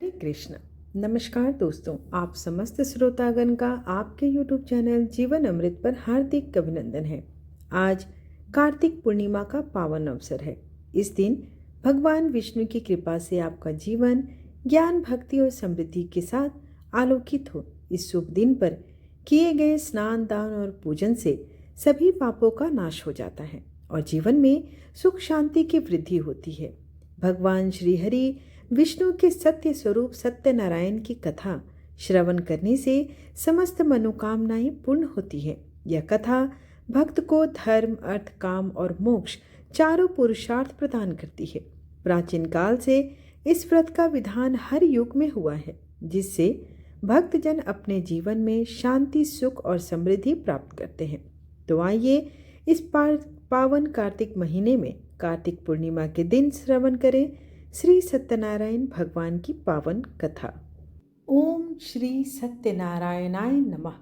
हरे कृष्ण। नमस्कार दोस्तों, आप समस्त श्रोतागण का आपके YouTube चैनल जीवन अमृत पर हार्दिक अभिनंदन है। आज कार्तिक पूर्णिमा का पावन अवसर है। इस दिन भगवान विष्णु की कृपा से आपका जीवन ज्ञान, भक्ति और समृद्धि के साथ आलोकित हो। इस शुभ दिन पर किए गए स्नान, दान और पूजन से सभी पापों का नाश हो जाता है और जीवन में सुख शांति की वृद्धि होती है। भगवान श्री हरि विष्णु के सत्य स्वरूप सत्यनारायण की कथा श्रवण करने से समस्त मनोकामनाएं पूर्ण होती है। यह कथा भक्त को धर्म, अर्थ, काम और मोक्ष चारों पुरुषार्थ प्रदान करती है। प्राचीन काल से इस व्रत का विधान हर युग में हुआ है, जिससे भक्तजन अपने जीवन में शांति, सुख और समृद्धि प्राप्त करते हैं। तो आइए इस पावन कार्तिक महीने में कार्तिक पूर्णिमा के दिन श्रवण करें श्री सत्यनारायण भगवान की पावन कथा। ओम श्री सत्यनारायणाय नमः।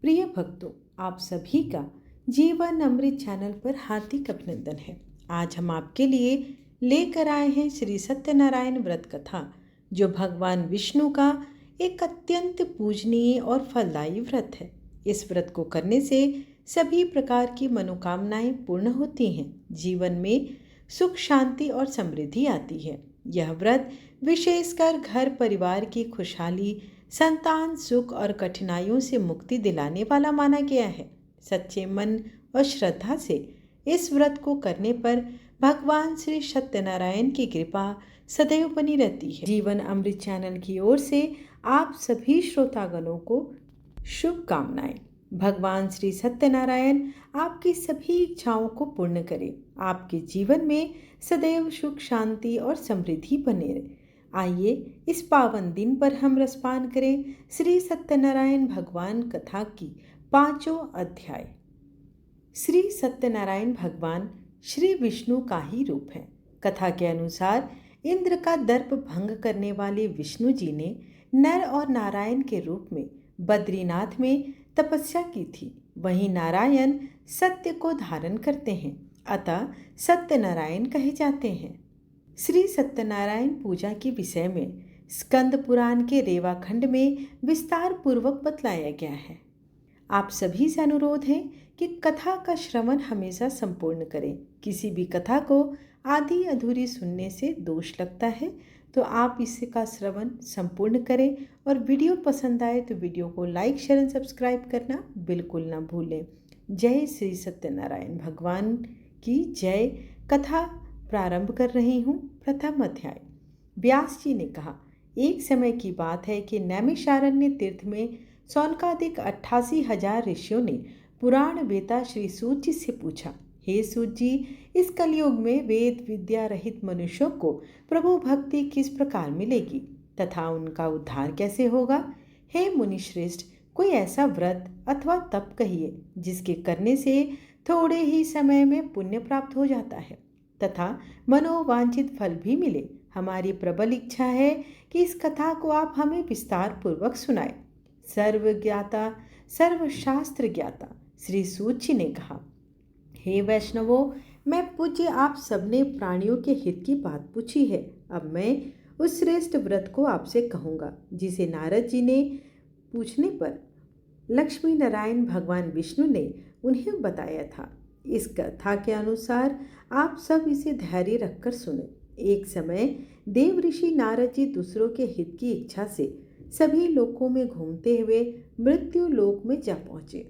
प्रिय भक्तों, आप सभी का जीवन अमृत चैनल पर हार्दिक अभिनंदन है। आज हम आपके लिए लेकर आए हैं श्री सत्यनारायण व्रत कथा, जो भगवान विष्णु का एक अत्यंत पूजनीय और फलदायी व्रत है। इस व्रत को करने से सभी प्रकार की मनोकामनाएं पूर्ण होती हैं, जीवन में सुख, शांति और समृद्धि आती है। यह व्रत विशेषकर घर परिवार की खुशहाली, संतान सुख और कठिनाइयों से मुक्ति दिलाने वाला माना गया है। सच्चे मन और श्रद्धा से इस व्रत को करने पर भगवान श्री सत्यनारायण की कृपा सदैव बनी रहती है। जीवन अमृत चैनल की ओर से आप सभी श्रोतागणों को शुभकामनाएं। भगवान श्री सत्यनारायण आपकी सभी इच्छाओं को पूर्ण करें, आपके जीवन में सदैव सुख, शांति और समृद्धि बने रहे। आइए इस पावन दिन पर हम रसपान करें श्री सत्यनारायण भगवान कथा की पांचों अध्याय। श्री सत्यनारायण भगवान श्री विष्णु का ही रूप है। कथा के अनुसार इंद्र का दर्प भंग करने वाले विष्णु जी ने नर और नारायण के रूप में बद्रीनाथ में तपस्या की थी। वहीं नारायण सत्य को धारण करते हैं, अतः सत्यनारायण कहे जाते हैं। श्री सत्यनारायण पूजा के विषय में स्कंद पुराण के रेवा खंड में विस्तार पूर्वक बतलाया गया है। आप सभी से अनुरोध है कि कथा का श्रवण हमेशा संपूर्ण करें। किसी भी कथा को आधी अधूरी सुनने से दोष लगता है, तो आप इसका श्रवण संपूर्ण करें और वीडियो पसंद आए तो वीडियो को लाइक, शेयर और सब्सक्राइब करना बिल्कुल ना भूलें। जय श्री सत्यनारायण भगवान की जय। कथा प्रारंभ कर रही हूँ। प्रथम अध्याय। व्यास जी ने कहा, एक समय की बात है कि नैमिषारण्य तीर्थ में सौनकादिक 88,000 ऋषियों ने पुराण वेता श्री सूत जी से पूछा, हे सूत जी, इस कलयुग में वेद विद्या रहित मनुष्यों को प्रभु भक्ति किस प्रकार मिलेगी तथा उनका उद्धार कैसे होगा? हे मुनिश्रेष्ठ, कोई ऐसा व्रत अथवा तप कहिए जिसके करने से थोड़े ही समय में पुण्य प्राप्त हो जाता है तथा मनोवांछित फल भी मिले। हमारी प्रबल इच्छा है कि इस कथा को आप हमें विस्तार पूर्वक सुनाए। सर्वज्ञाता, सर्वशास्त्र ज्ञाता श्री सूत जी ने कहा, हे वैष्णवों, मैं पूज्य आप सबने प्राणियों के हित की बात पूछी है। अब मैं उस श्रेष्ठ व्रत को आपसे कहूँगा जिसे नारद जी ने पूछने पर लक्ष्मी नारायण भगवान विष्णु ने उन्हें बताया था। इस कथा के अनुसार आप सब इसे धैर्य रखकर सुने। एक समय देव ऋषि नारद जी दूसरों के हित की इच्छा से सभी लोकों में घूमते हुए मृत्यु लोक में जा पहुँचे।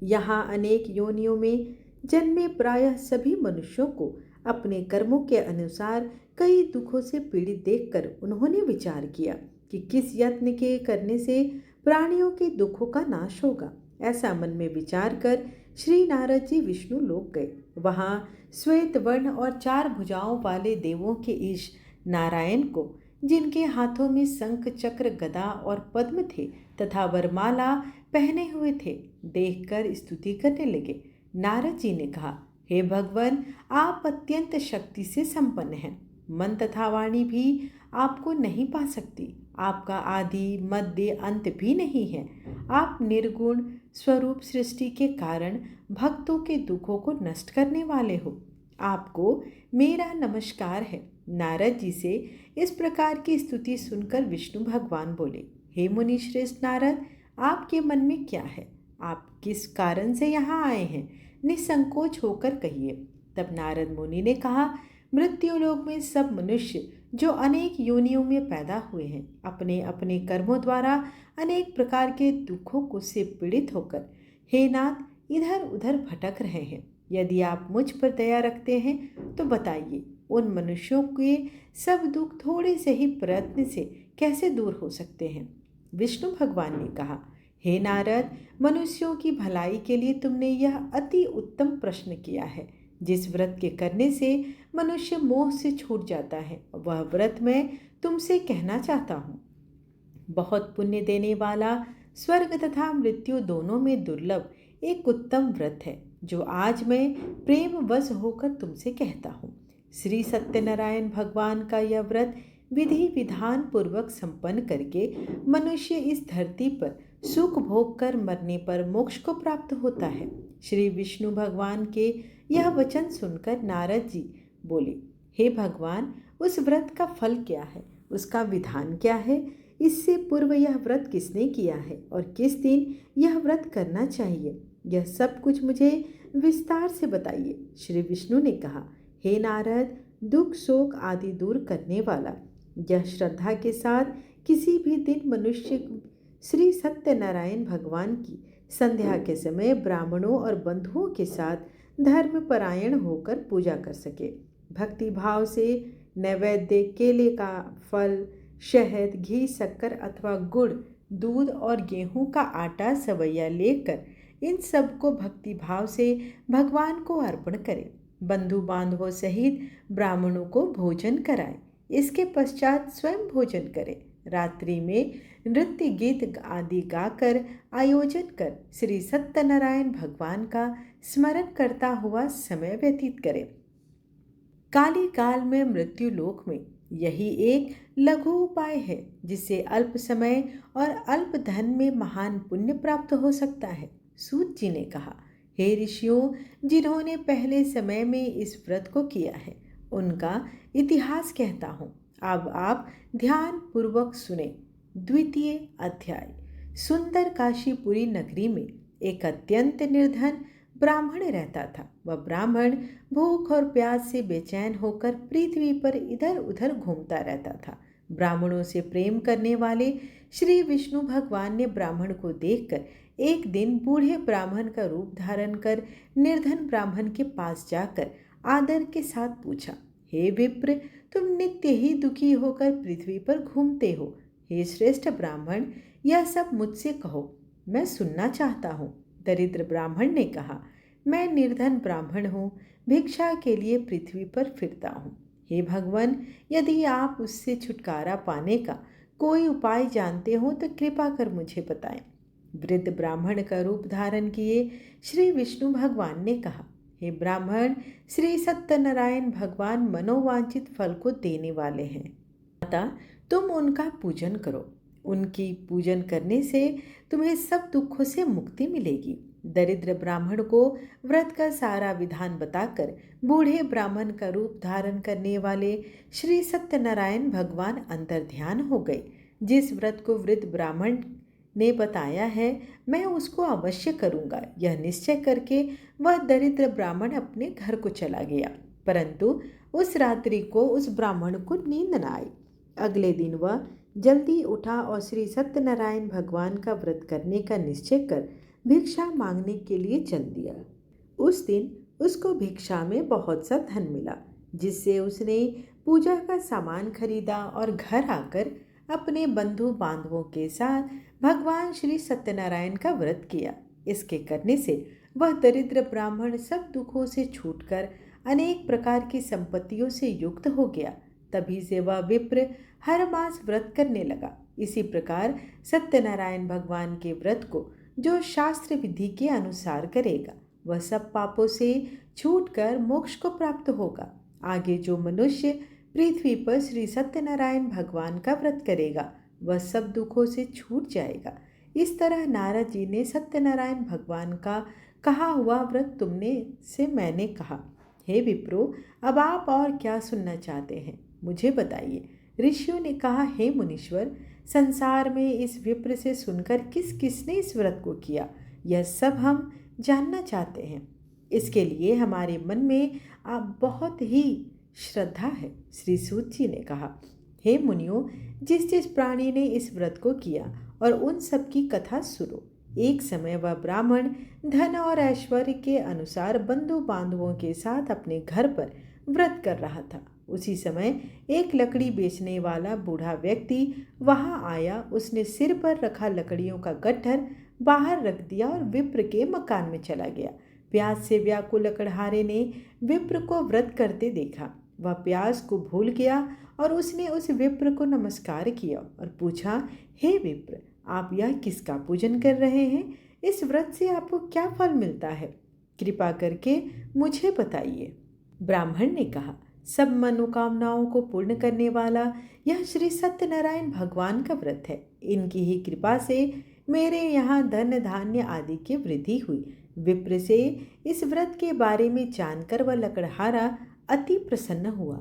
यहाँ अनेक योनियों में जन्मे प्रायः सभी मनुष्यों को अपने कर्मों के अनुसार कई दुखों से पीड़ित देखकर उन्होंने विचार किया कि किस यत्न के करने से प्राणियों के दुखों का नाश होगा। ऐसा मन में विचार कर श्री नारद जी विष्णु लोक गए। वहाँ श्वेत वर्ण और 4 भुजाओं वाले देवों के ईश नारायण को, जिनके हाथों में शंख, चक्र, गदा और पद्म थे तथा वरमाला पहने हुए थे, देखकर स्तुति करने लगे। नारद जी ने कहा, हे भगवान, आप अत्यंत शक्ति से संपन्न हैं। मन तथा वाणी भी आपको नहीं पा सकती। आपका आदि, मध्य, अंत भी नहीं है। आप निर्गुण स्वरूप सृष्टि के कारण भक्तों के दुखों को नष्ट करने वाले हो। आपको मेरा नमस्कार है। नारद जी से इस प्रकार की स्तुति सुनकर विष्णु भगवान बोले, हे मुनि श्रेष्ठ नारद, आपके मन में क्या है? आप किस कारण से यहाँ आए हैं? निसंकोच होकर कहिए। तब नारद मुनि ने कहा, मृत्युलोक में सब मनुष्य जो अनेक योनियों में पैदा हुए हैं, अपने अपने कर्मों द्वारा अनेक प्रकार के दुखों को से पीड़ित होकर हे नाथ इधर उधर भटक रहे हैं। यदि आप मुझ पर दया रखते हैं तो बताइए, उन मनुष्यों के सब दुख थोड़े से ही प्रयत्न से कैसे दूर हो सकते हैं? विष्णु भगवान ने कहा, हे नारद, मनुष्यों की भलाई के लिए तुमने यह अति उत्तम प्रश्न किया है। जिस व्रत के करने से मनुष्य मोह से छूट जाता है, वह व्रत मैं तुमसे कहना चाहता हूँ। बहुत पुण्य देने वाला, स्वर्ग तथा मृत्यु दोनों में दुर्लभ एक उत्तम व्रत है, जो आज मैं प्रेम वश होकर तुमसे कहता हूँ। श्री सत्यनारायण भगवान का यह व्रत विधि विधान पूर्वक संपन्न करके मनुष्य इस धरती पर सुख भोग कर मरने पर मोक्ष को प्राप्त होता है। श्री विष्णु भगवान के यह वचन सुनकर नारद जी बोले, हे भगवान, उस व्रत का फल क्या है? उसका विधान क्या है? इससे पूर्व यह व्रत किसने किया है और किस दिन यह व्रत करना चाहिए? यह सब कुछ मुझे विस्तार से बताइए। श्री विष्णु ने कहा, हे नारद, दुख शोक आदि दूर करने वाला, यह श्रद्धा के साथ किसी भी दिन मनुष्य श्री सत्यनारायण भगवान की संध्या के समय ब्राह्मणों और बंधुओं के साथ धर्म परायण होकर पूजा कर सके। भक्ति भाव से नैवेद्य, केले का फल, शहद, घी, शक्कर अथवा गुड़, दूध और गेहूं का आटा सवैया लेकर इन सब को भक्ति भाव से भगवान को अर्पण करें। बंधु बांधवों सहित ब्राह्मणों को भोजन कराएं। इसके पश्चात स्वयं भोजन करें। रात्रि में नृत्य गीत आदि गाकर आयोजन कर श्री सत्यनारायण भगवान का स्मरण करता हुआ समय व्यतीत करें। काली काल में मृत्यु लोक में यही एक लघु उपाय है, जिससे अल्प समय और अल्प धन में महान पुण्य प्राप्त हो सकता है। सूत जी ने कहा, हे ऋषियों, जिन्होंने पहले समय में इस व्रत को किया है, उनका इतिहास कहता हूँ। अब आप ध्यान पूर्वक सुने। द्वितीय अध्याय। सुंदर काशीपुरी नगरी में एक अत्यंत निर्धन ब्राह्मण रहता था। वह ब्राह्मण भूख और प्यास से बेचैन होकर पृथ्वी पर इधर उधर घूमता रहता था। ब्राह्मणों से प्रेम करने वाले श्री विष्णु भगवान ने ब्राह्मण को देखकर एक दिन बूढ़े ब्राह्मण का रूप धारण कर निर्धन ब्राह्मण के पास जाकर आदर के साथ पूछा, हे विप्र, तुम नित्य ही दुखी होकर पृथ्वी पर घूमते हो। हे श्रेष्ठ ब्राह्मण, यह सब मुझसे कहो, मैं सुनना चाहता हूँ। दरिद्र ब्राह्मण ने कहा, मैं निर्धन ब्राह्मण हूँ, भिक्षा के लिए पृथ्वी पर फिरता हूँ। हे भगवान, यदि आप उससे छुटकारा पाने का कोई उपाय जानते हो तो कृपा कर मुझे बताएं। वृद्ध ब्राह्मण का रूप धारण किए श्री विष्णु भगवान ने कहा, हे ब्राह्मण, श्री सत्यनारायण भगवान मनोवांछित फल को देने वाले हैं, अतः तुम उनका पूजन करो। उनकी पूजन करने से तुम्हें सब दुखों से मुक्ति मिलेगी। दरिद्र ब्राह्मण को व्रत का सारा विधान बताकर बूढ़े ब्राह्मण का रूप धारण करने वाले श्री सत्यनारायण भगवान अंतर ध्यान हो गए। जिस व्रत को वृद्ध ब्राह्मण ने बताया है, मैं उसको अवश्य करूँगा, यह निश्चय करके वह दरिद्र ब्राह्मण अपने घर को चला गया। परंतु उस रात्रि को उस ब्राह्मण को नींद न आई। अगले दिन वह जल्दी उठा और श्री सत्यनारायण भगवान का व्रत करने का निश्चय कर भिक्षा मांगने के लिए चल दिया। उस दिन उसको भिक्षा में बहुत सा धन मिला, जिससे उसने पूजा का सामान खरीदा और घर आकर अपने बंधु बांधवों के साथ भगवान श्री सत्यनारायण का व्रत किया। इसके करने से वह दरिद्र ब्राह्मण सब दुखों से छूटकर अनेक प्रकार की संपत्तियों से युक्त हो गया। तभी से वह विप्र हर मास व्रत करने लगा। इसी प्रकार सत्यनारायण भगवान के व्रत को जो शास्त्र विधि के अनुसार करेगा, वह सब पापों से छूटकर मोक्ष को प्राप्त होगा। आगे जो मनुष्य पृथ्वी पर श्री सत्यनारायण भगवान का व्रत करेगा, वह सब दुखों से छूट जाएगा। इस तरह नारद जी ने सत्यनारायण भगवान का कहा हुआ व्रत तुमने से मैंने कहा। हे विप्रो, अब आप और क्या सुनना चाहते हैं? मुझे बताइए। ऋषियों ने कहा, हे मुनीश्वर, संसार में इस विप्र से सुनकर किस किसने इस व्रत को किया, यह सब हम जानना चाहते हैं। इसके लिए हमारे मन में आप बहुत ही श्रद्धा है। श्री सूत जी ने कहा, हे मुनियों, जिस जिस प्राणी ने इस व्रत को किया और उन सब की कथा सुनो। एक समय वह ब्राह्मण धन और ऐश्वर्य के अनुसार बंधु बांधवों के साथ अपने घर पर व्रत कर रहा था। उसी समय एक लकड़ी बेचने वाला बूढ़ा व्यक्ति वहां आया। उसने सिर पर रखा लकड़ियों का गट्ठर बाहर रख दिया और विप्र के मकान में चला गया। प्यास से व्याकुल लकड़हारे ने विप्र को व्रत करते देखा। वह प्यास को भूल गया और उसने उस विप्र को नमस्कार किया और पूछा, हे विप्र, आप यह किसका पूजन कर रहे हैं? इस व्रत से आपको क्या फल मिलता है? कृपा करके मुझे बताइए। ब्राह्मण ने कहा, सब मनोकामनाओं को पूर्ण करने वाला यह श्री सत्यनारायण भगवान का व्रत है। इनकी ही कृपा से मेरे यहाँ धन धान्य आदि की वृद्धि हुई। विप्र से इस व्रत के बारे में जानकर वह लकड़हारा अति प्रसन्न हुआ।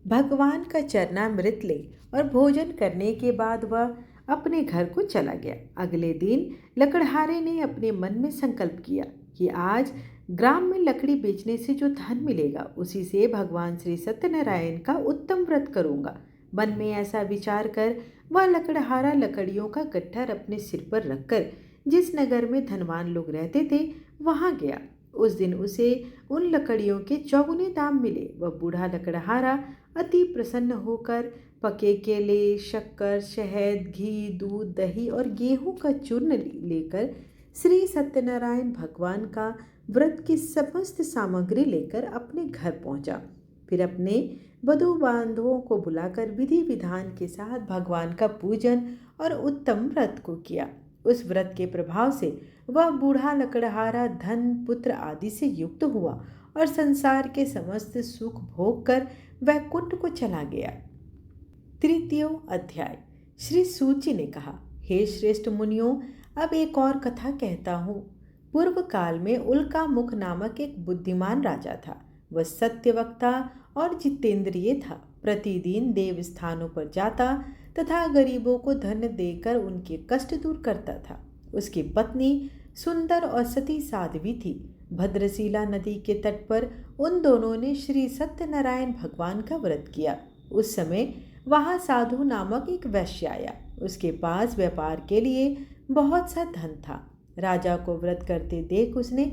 भगवान का चरणामृत ले और भोजन करने के बाद वह अपने घर को चला गया। अगले दिन लकड़हारे ने अपने मन में संकल्प किया कि आज ग्राम में लकड़ी बेचने से जो धन मिलेगा उसी से भगवान श्री सत्यनारायण का उत्तम व्रत करूंगा। मन में ऐसा विचार कर वह लकड़हारा लकड़ियों का गट्ठर अपने सिर पर रखकर जिस नगर में धनवान लोग रहते थे वहां गया। उस दिन उसे उन लकड़ियों के चौगुने दाम मिले। वह बूढ़ा लकड़हारा अति प्रसन्न होकर पके केले, शक्कर, शहद, घी, दूध, दही और गेहूं का चूर्ण लेकर श्री सत्यनारायण भगवान का व्रत की समस्त सामग्री लेकर अपने घर पहुंचा। फिर अपने बधू बांधवों को बुलाकर विधि विधान के साथ भगवान का पूजन और उत्तम व्रत को किया। उस व्रत के प्रभाव से वह बूढ़ा लकड़हारा धन, पुत्र आदि से युक्त हुआ और संसार के समस्त सुख भोग कर वैकुंठ को चला गया। तृतीय अध्याय। श्री सूत जी ने कहा, हे श्रेष्ठ मुनियों, अब एक और कथा कहता हूँ। पूर्व काल में उल्का मुख नामक एक बुद्धिमान राजा था। वह सत्यवक्ता और जितेंद्रिय था। प्रतिदिन देव स्थानों पर जाता तथा गरीबों को धन देकर उनके कष्ट दूर करता था। उसकी पत्नी सुंदर और सती साध्वी थी। भद्रशिला नदी के तट पर उन दोनों ने श्री सत्यनारायण भगवान का व्रत किया। उस समय वहां साधु नामक एक वैश्य आया। उसके पास व्यापार के लिए बहुत सा धन था। राजा को व्रत करते देख उसने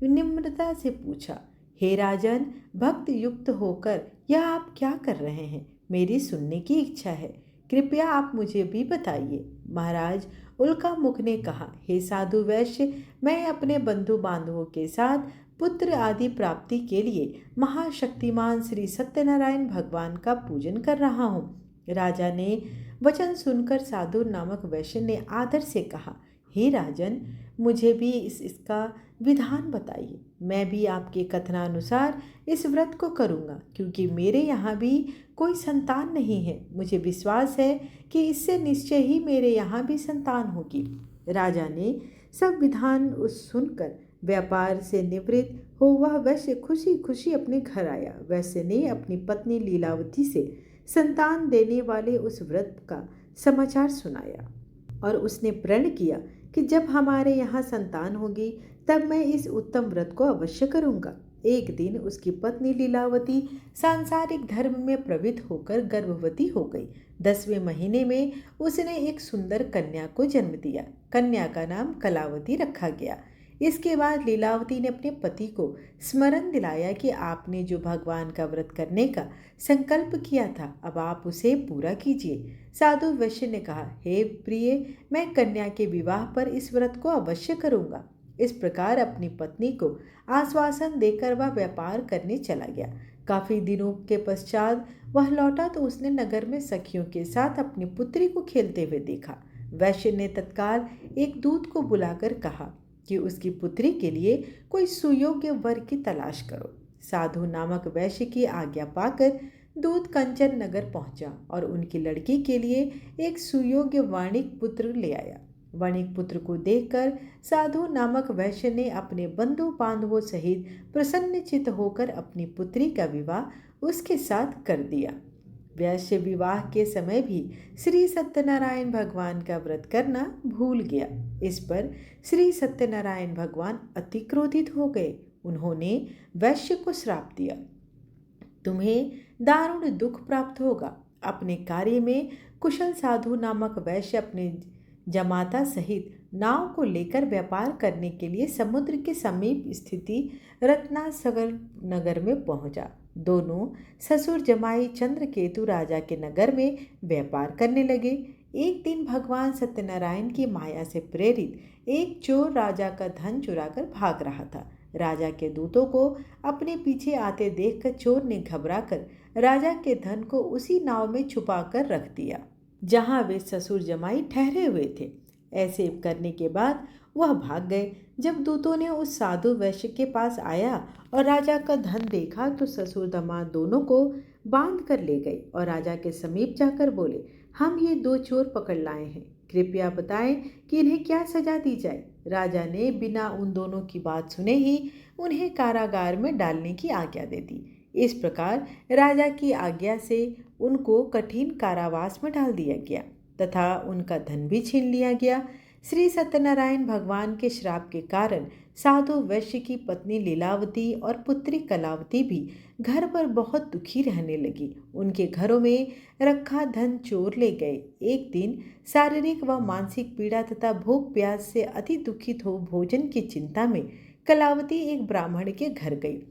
निम्रता से पूछा, हे राजन, भक्त युक्त होकर यह आप क्या कर रहे हैं? मेरी सुनने की इच्छा है, कृपया आप मुझे भी बताइए। महाराज उल्का मुख ने कहा, हे साधु वैश्य, मैं अपने बंधु बांधवों के साथ पुत्र आदि प्राप्ति के लिए महाशक्तिमान श्री सत्यनारायण भगवान का पूजन कर रहा हूँ। राजा ने वचन सुनकर साधु नामक वैश्य ने आदर से कहा, हे राजन, मुझे भी इसका विधान बताइए। मैं भी आपके कथनानुसार इस व्रत को करूँगा, क्योंकि मेरे यहाँ भी कोई संतान नहीं है। मुझे विश्वास है कि इससे निश्चय ही मेरे यहाँ भी संतान होगी। राजा ने सब विधान सुनकर व्यापार से निवृत्त हो वह वैश्य खुशी खुशी अपने घर आया। वैश्य ने अपनी पत्नी लीलावती से संतान देने वाले उस व्रत का समाचार सुनाया और उसने प्रण किया कि जब हमारे यहाँ संतान होगी तब मैं इस उत्तम व्रत को अवश्य करूँगा। एक दिन उसकी पत्नी लीलावती सांसारिक धर्म में प्रवृत्त होकर गर्भवती हो गई। 10वें महीने में उसने एक सुंदर कन्या को जन्म दिया। कन्या का नाम कलावती रखा गया। इसके बाद लीलावती ने अपने पति को स्मरण दिलाया कि आपने जो भगवान का व्रत करने का संकल्प किया था, अब आप उसे पूरा कीजिए। साधु वैश्य ने कहा, हे प्रिय, मैं कन्या के विवाह पर इस व्रत को अवश्य करूँगा। इस प्रकार अपनी पत्नी को आश्वासन देकर वह व्यापार करने चला गया। काफी दिनों के पश्चात वह लौटा तो उसने नगर में सखियों के साथ अपनी पुत्री को खेलते हुए देखा। वैश्य ने तत्काल एक दूत को बुलाकर कहा कि उसकी पुत्री के लिए कोई सुयोग्य वर की तलाश करो। साधु नामक वैश्य की आज्ञा पाकर दूत कंचन नगर पहुंचा और उनकी लड़की के लिए एक सुयोग्य वाणिक पुत्र ले आया। वाणिक पुत्र को देखकर साधु नामक वैश्य ने अपने बंधु बांधवों सहित प्रसन्नचित्त होकर अपनी पुत्री का विवाह उसके साथ कर दिया। वैश्य विवाह के समय भी श्री सत्यनारायण भगवान का व्रत करना भूल गया। इस पर श्री सत्यनारायण भगवान अति क्रोधित हो गए। उन्होंने वैश्य को श्राप दिया, तुम्हें दारुण दुख प्राप्त होगा। अपने कार्य में कुशल साधु नामक वैश्य अपने जमाता सहित नाव को लेकर व्यापार करने के लिए समुद्र के समीप स्थिति रत्नासगर नगर में पहुंचा। दोनों ससुर जमाई चंद्रकेतु राजा के नगर में व्यापार करने लगे। एक दिन भगवान सत्यनारायण की माया से प्रेरित एक चोर राजा का धन चुराकर भाग रहा था। राजा के दूतों को अपने पीछे आते देखकर चोर ने घबराकर राजा के धन को उसी नाव में छुपाकर रख दिया जहां वे ससुर जमाई ठहरे हुए थे। ऐसे करने के बाद वह भाग गए। जब दूतों ने उस साधु वैश्य के पास आया और राजा का धन देखा तो ससुर दामाद दोनों को बांध कर ले गए और राजा के समीप जाकर बोले, हम ये दो चोर पकड़ लाए हैं, कृपया बताएं कि इन्हें क्या सजा दी जाए। राजा ने बिना उन दोनों की बात सुने ही उन्हें कारागार में डालने की आज्ञा दे दी। इस प्रकार राजा की आज्ञा से उनको कठिन कारावास में डाल दिया गया तथा उनका धन भी छीन लिया गया। श्री सत्यनारायण भगवान के श्राप के कारण साधु वैश्य की पत्नी लीलावती और पुत्री कलावती भी घर पर बहुत दुखी रहने लगी। उनके घरों में रखा धन चोर ले गए। एक दिन शारीरिक व मानसिक पीड़ा तथा भूख प्यास से अति दुखित हो भोजन की चिंता में कलावती एक ब्राह्मण के घर गई।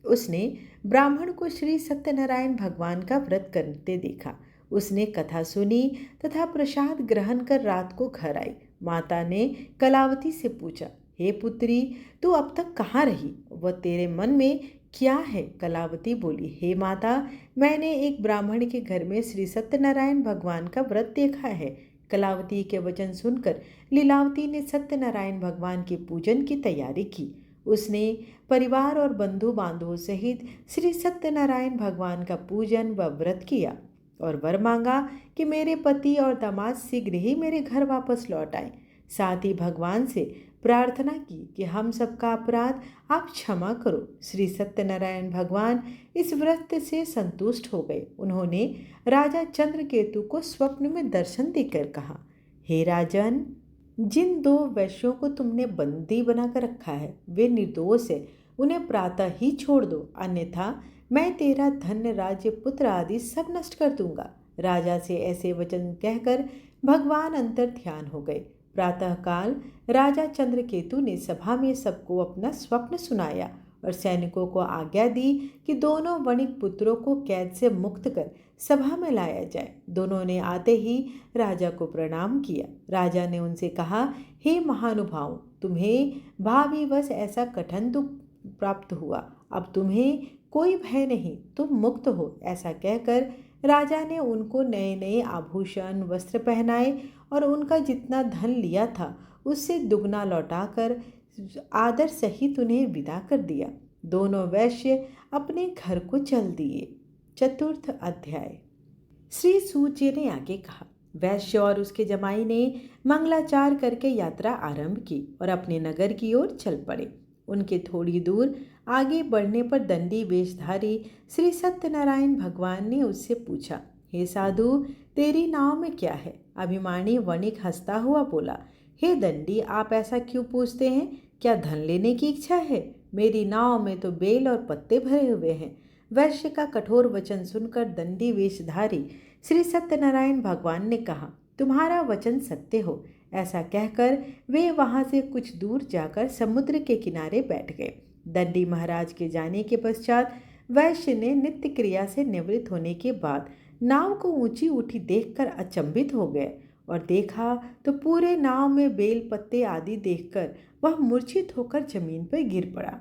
उसने ब्राह्मण को श्री सत्यनारायण भगवान का व्रत करते देखा। उसने कथा सुनी तथा प्रसाद ग्रहण कर रात को घर आई। माता ने कलावती से पूछा, हे पुत्री, तू अब तक कहाँ रही? वह तेरे मन में क्या है? कलावती बोली, हे माता, मैंने एक ब्राह्मण के घर में श्री सत्यनारायण भगवान का व्रत देखा है। कलावती के वचन सुनकर लीलावती ने सत्यनारायण भगवान के पूजन की तैयारी की। उसने परिवार और बंधु बांधवों सहित श्री सत्यनारायण भगवान का पूजन व व्रत किया और वर मांगा कि मेरे पति और दामाद शीघ्र ही मेरे घर वापस लौट आए। साथ ही भगवान से प्रार्थना की कि हम सबका अपराध आप क्षमा करो। श्री सत्यनारायण भगवान इस व्रत से संतुष्ट हो गए। उन्होंने राजा चंद्रकेतु को स्वप्न में दर्शन देकर कहा, हे राजन, जिन दो वैश्यों को तुमने बंदी बनाकर रखा है वे निर्दोष है, उन्हें प्रातः ही छोड़ दो, अन्यथा मैं तेरा धन, राज्य, पुत्र आदि सब नष्ट कर दूंगा। राजा से ऐसे वचन कहकर भगवान अंतर ध्यान हो गए। प्रातःकाल राजा चंद्रकेतु ने सभा में सबको अपना स्वप्न सुनाया और सैनिकों को आज्ञा दी कि दोनों वणिक पुत्रों को कैद से मुक्त कर सभा में लाया जाए। दोनों ने आते ही राजा को प्रणाम किया। राजा ने उनसे कहा, हे महानुभाव, तुम्हें भावीवश ऐसा कठिन दुख प्राप्त हुआ, अब तुम्हें कोई भय नहीं, तुम मुक्त हो। ऐसा कहकर राजा ने उनको नए नए आभूषण वस्त्र पहनाए और उनका जितना धन लिया था उससे दुगना लौटाकर आदर सहित उन्हें विदा कर दिया। दोनों वैश्य अपने घर को चल दिए। चतुर्थ अध्याय। श्री सूत जी ने आगे कहा, वैश्य और उसके जमाई ने मंगलाचार करके यात्रा आरंभ की और अपने नगर की ओर चल पड़े। उनके थोड़ी दूर आगे बढ़ने पर दंडी वेशधारी श्री सत्यनारायण भगवान ने उससे पूछा, हे साधु, तेरी नाव में क्या है? अभिमानी वणिक हंसता हुआ बोला, हे दंडी, आप ऐसा क्यों पूछते हैं? क्या धन लेने की इच्छा है? मेरी नाव में तो बेल और पत्ते भरे हुए हैं। वैश्य का कठोर वचन सुनकर दंडी वेशधारी श्री सत्यनारायण भगवान ने कहा, तुम्हारा वचन सत्य हो। ऐसा कहकर वे वहां से कुछ दूर जाकर समुद्र के किनारे बैठ गए। दंडी महाराज के जाने के पश्चात वैश्य ने नित्य क्रिया से निवृत्त होने के बाद नाव को ऊंची उठी देखकर अचंभित हो गए और देखा तो पूरे नाव में बेल पत्ते आदि देखकर वह मूर्छित होकर जमीन पर गिर पड़ा।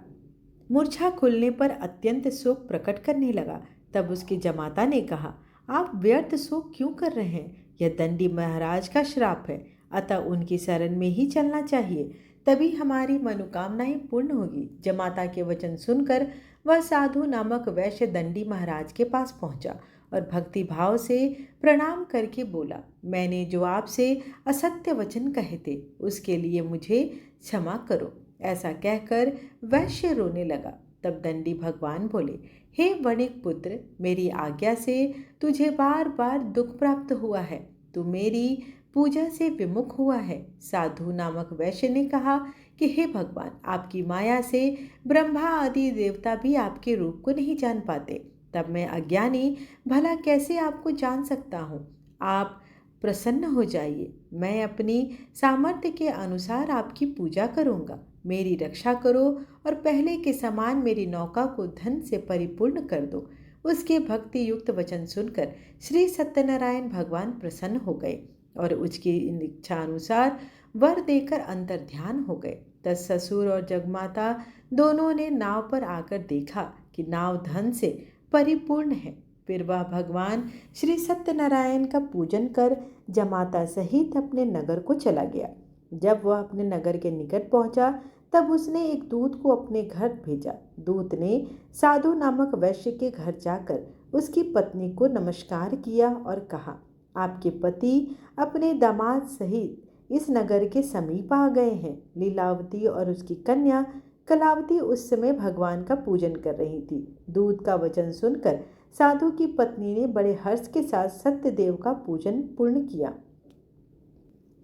मूर्छा खुलने पर अत्यंत शोक प्रकट करने लगा। तब उसके जमाता ने कहा, आप व्यर्थ शोक क्यों कर रहे हैं? यह दंडी महाराज का श्राप है, अतः उनकी शरण में ही चलना चाहिए, तभी हमारी मनोकामनाएं पूर्ण होगी। जमाता के वचन सुनकर वह साधु नामक वैश्य दंडी महाराज के पास पहुंचा और भक्ति भाव से प्रणाम करके बोला, मैंने जो आपसे असत्य वचन कहे थे उसके लिए मुझे क्षमा करो। ऐसा कहकर वैश्य रोने लगा। तब दंडी भगवान बोले, हे वणिक पुत्र, मेरी आज्ञा से तुझे बार बार दुख प्राप्त हुआ है। तू मेरी पूजा से विमुख हुआ है। साधु नामक वैश्य ने कहा कि हे भगवान, आपकी माया से ब्रह्मा आदि देवता भी आपके रूप को नहीं जान पाते। तब मैं अज्ञानी भला कैसे आपको जान सकता हूँ? आप प्रसन्न हो जाइए। मैं अपनी सामर्थ्य के अनुसार आपकी पूजा करूँगा। मेरी रक्षा करो और पहले के समान मेरी नौका को धन से परिपूर्ण कर दो। उसके भक्ति युक्त वचन सुनकर श्री सत्यनारायण भगवान प्रसन्न हो गए और उसकी इच्छा अनुसार वर देकर अंतर ध्यान हो गए। तब ससुर और जगमाता दोनों ने नाव पर आकर देखा कि नाव धन से परिपूर्ण है। फिर वह भगवान श्री सत्यनारायण का पूजन कर जमाता सहित अपने नगर को चला गया। जब वह अपने नगर के निकट पहुंचा तब उसने एक दूत को अपने घर भेजा। दूत ने साधु नामक वैश्य के घर जाकर उसकी पत्नी को नमस्कार किया और कहा, आपके पति अपने दामाद सहित इस नगर के समीप आ गए हैं। लीलावती और उसकी कन्या कलावती उस समय भगवान का पूजन कर रही थी। दूत का वचन सुनकर साधु की पत्नी ने बड़े हर्ष के साथ सत्यदेव का पूजन पूर्ण किया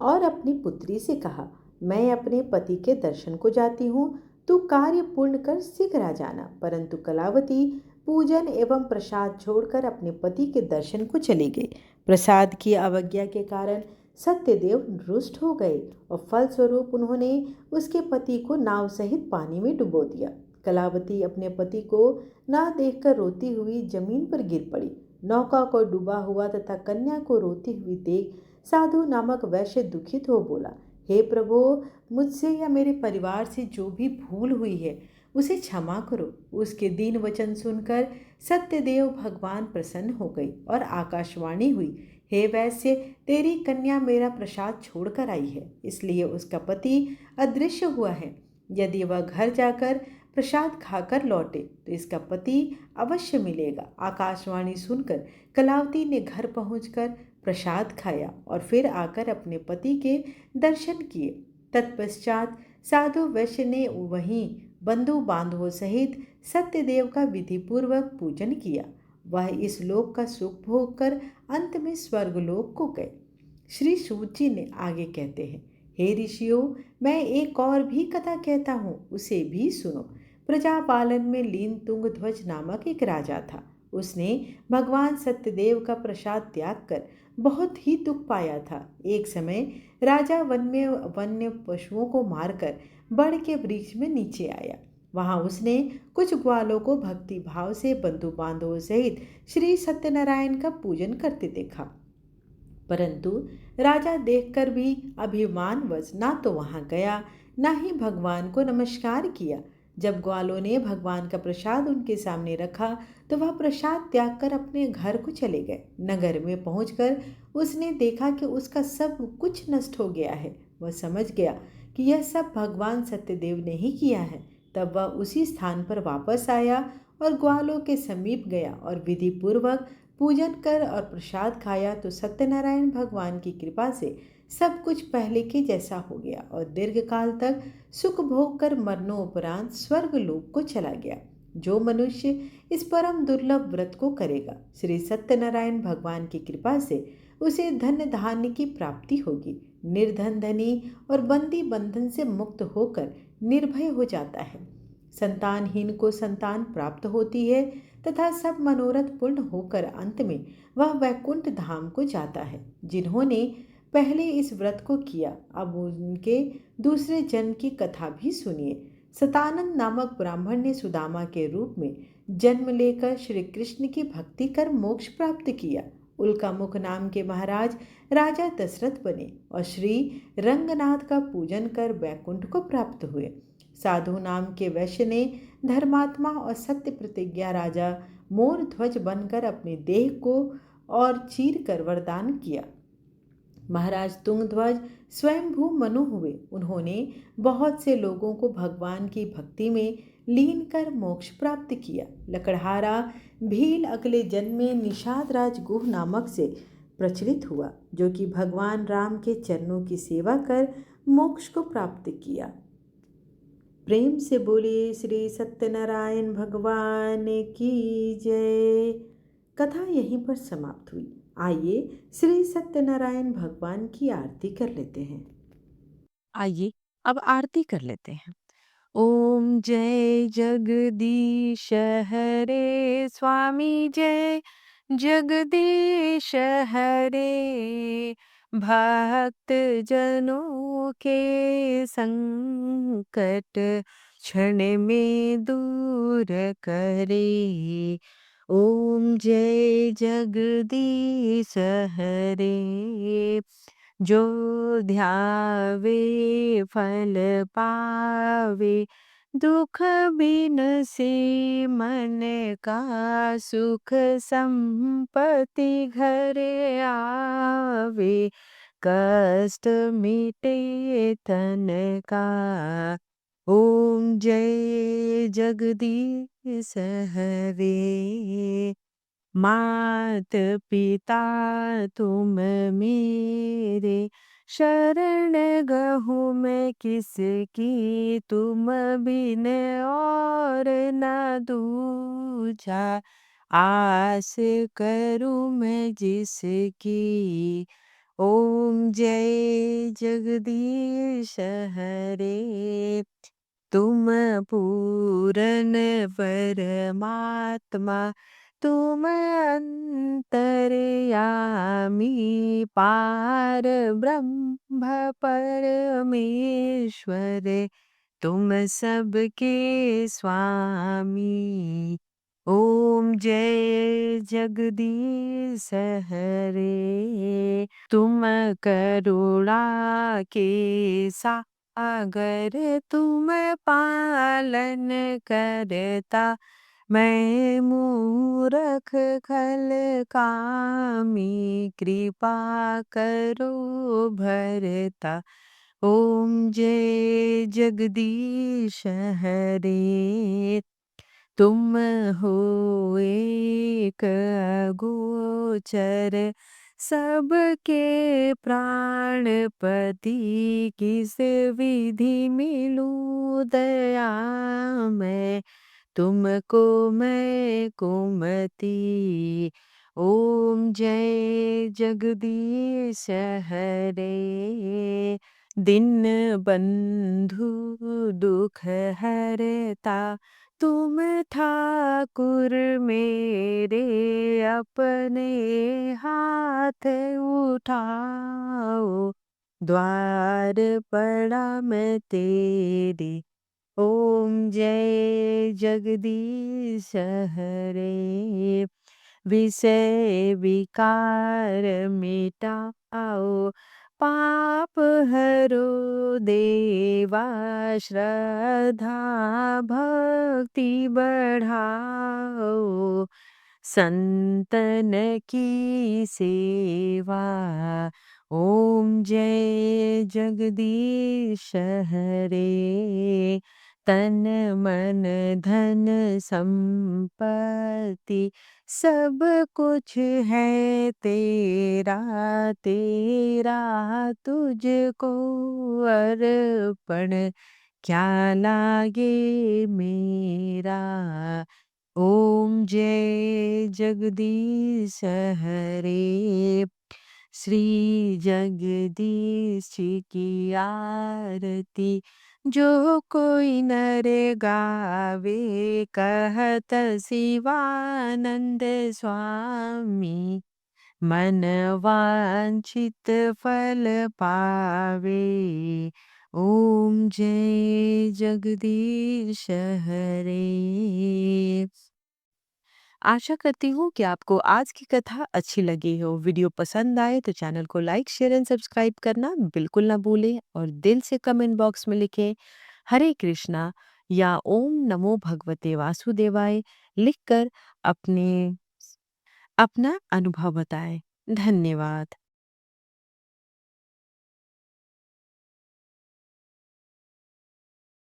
और अपनी पुत्री से कहा, मैं अपने पति के दर्शन को जाती हूँ, तू कार्य पूर्ण कर शीघ्र आ जाना। परंतु कलावती पूजन एवं प्रसाद छोड़कर अपने पति के दर्शन को चली गई। प्रसाद की अवज्ञा के कारण सत्यदेव रुष्ट हो गए और फलस्वरूप उन्होंने उसके पति को नाव सहित पानी में डुबो दिया। कलावती अपने पति को ना देखकर रोती हुई जमीन पर गिर पड़ी। नौका को डूबा हुआ तथा कन्या को रोती हुई देख साधु नामक वैश्य दुखित हो बोला, हे प्रभु, मुझसे या मेरे परिवार से जो भी भूल हुई है उसे क्षमा करो। उसके दीन वचन सुनकर सत्यदेव भगवान प्रसन्न हो गई और आकाशवाणी हुई, हे वैश्य, तेरी कन्या मेरा प्रसाद छोड़कर आई है, इसलिए उसका पति अदृश्य हुआ है। यदि वह घर जाकर प्रसाद खाकर लौटे तो इसका पति अवश्य मिलेगा। आकाशवाणी सुनकर कलावती ने घर पहुंचकर प्रसाद खाया और फिर आकर अपने पति के दर्शन किए। तत्पश्चात साधु वैश्य ने वहीं बंधु बांधवों सहित सत्यदेव का विधिपूर्वक पूजन किया। वह इस लोक का सुख भोग कर अंत में स्वर्गलोक को गए। श्री सूत जी ने आगे कहते हैं, हे ऋषियों, मैं एक और भी कथा कहता हूँ, उसे भी सुनो। प्रजापालन में लीन तुंगध्वज नामक एक राजा था। उसने भगवान सत्यदेव का प्रसाद त्याग कर बहुत ही दुख पाया था। एक समय राजा वन में वन्य पशुओं को मारकर बड़ के वृक्ष में नीचे आया। वहां उसने कुछ ग्वालों को भक्ति भाव से बंधु बांधवों सहित श्री सत्यनारायण का पूजन करते देखा। परंतु राजा देखकर भी अभिमानवश ना तो वहां गया, ना ही भगवान को नमस्कार किया। जब ग्वालों ने भगवान का प्रसाद उनके सामने रखा तो वह प्रसाद त्याग कर अपने घर को चले गए। नगर में पहुंचकर उसने देखा कि उसका सब कुछ नष्ट हो गया है। वह समझ गया कि यह सब भगवान सत्यदेव ने ही किया है। तब वह उसी स्थान पर वापस आया और ग्वालों के समीप गया और विधि पूर्वक पूजन कर और प्रसाद खाया तो सत्यनारायण भगवान की कृपा से सब कुछ पहले के जैसा हो गया और दीर्घ काल तक सुख भोग कर मरणोपरांत स्वर्ग लोक को चला गया। जो मनुष्य इस परम दुर्लभ व्रत को करेगा, श्री सत्यनारायण भगवान की कृपा से उसे धन धान्य की प्राप्ति होगी। निर्धन धनी और बंदी बंधन से मुक्त होकर निर्भय हो जाता है। संतानहीन को संतान प्राप्त होती है तथा सब मनोरथ पूर्ण होकर अंत में वह वैकुंठ धाम को जाता है। जिन्होंने पहले इस व्रत को किया, अब उनके दूसरे जन्म की कथा भी सुनिए। सतानंद नामक ब्राह्मण ने सुदामा के रूप में जन्म लेकर श्री कृष्ण की भक्ति कर मोक्ष प्राप्त किया। उल्कामुख नाम के महाराज राजा दशरथ बने और श्री रंगनाथ का पूजन कर वैकुंठ को प्राप्त हुए। साधु नाम के वैश्य ने धर्मात्मा और सत्य प्रतिज्ञा राजा मोर ध्वज बनकर अपने देह को और चीर कर वरदान किया। महाराज तुंगध्वज स्वयंभू मनु हुए। उन्होंने बहुत से लोगों को भगवान की भक्ति में लीन कर मोक्ष प्राप्त किया। लकड़हारा भील अगले जन्म में निषाद राज गुह नामक से प्रचलित हुआ, जो कि भगवान राम के चरणों की सेवा कर मोक्ष को प्राप्त किया। प्रेम से बोलिए श्री सत्यनारायण भगवान की जय। कथा यहीं पर समाप्त हुई। आइए श्री सत्यनारायण भगवान की आरती कर लेते हैं। आइए अब आरती कर लेते हैं। ओम जय जगदीश हरे स्वामी जय जगदीश हरे। भक्त जनों के संकट क्षण में दूर करे। ओम जय जगदीश हरे। जो ध्यावे फल पावे दुख बिन से मन का सुख संपत्ति घर आवे। कष्ट मिटे तन का। ओम जय जगदीश हरे। मात पिता तुम मेरे शरण गहूँ मैं किसकी तुम बिन और न दूजा। आस करूँ मैं जिसकी। ओम जय जगदीश हरे। तुम पूरन परमात्मा तुम अंतर्यामी पार ब्रह्म परमेश्वर तुम सबके स्वामी। ओम जय जगदीश हरे। तुम करुणा के सागर तुम पालन करता मैं मूरख खल कामी कृपा करो भरता। ओम जय जगदीश हरे। तुम हो एक अगोचर सबके प्राणपति किस विधि मिलूं दया मैं तुमको मैं कुमति। ओम जय जगदीश हरे। दिन बंधु दुख हरता तुम ठाकुर मेरे अपने हाथ उठाओ। द्वार पड़ा मैं तेरे। ओम जय जगदीश हरे। विषय विकार मिटाओ पाप हरो देवा श्रद्धा भक्ति बढ़ाओ। संतन की सेवा। ओम जय जगदीश हरे। तन मन धन संपत्ति सब कुछ है तेरा तेरा तुझको अर्पण क्या लागे मेरा। ओम जय जगदीश हरे। श्री जगदीश की आरती जो कोई नर गावे कहत शिवानंद स्वामी मन वांछित फल पावे। ओम जय जगदीश हरे। आशा करती हूँ कि आपको आज की कथा अच्छी लगी हो। वीडियो पसंद आए तो चैनल को लाइक शेयर एंड सब्सक्राइब करना बिल्कुल ना भूलें और दिल से कमेंट बॉक्स में लिखें हरे कृष्णा या ओम नमो भगवते वासुदेवाय लिखकर अपने अपना अनुभव बताएं। धन्यवाद।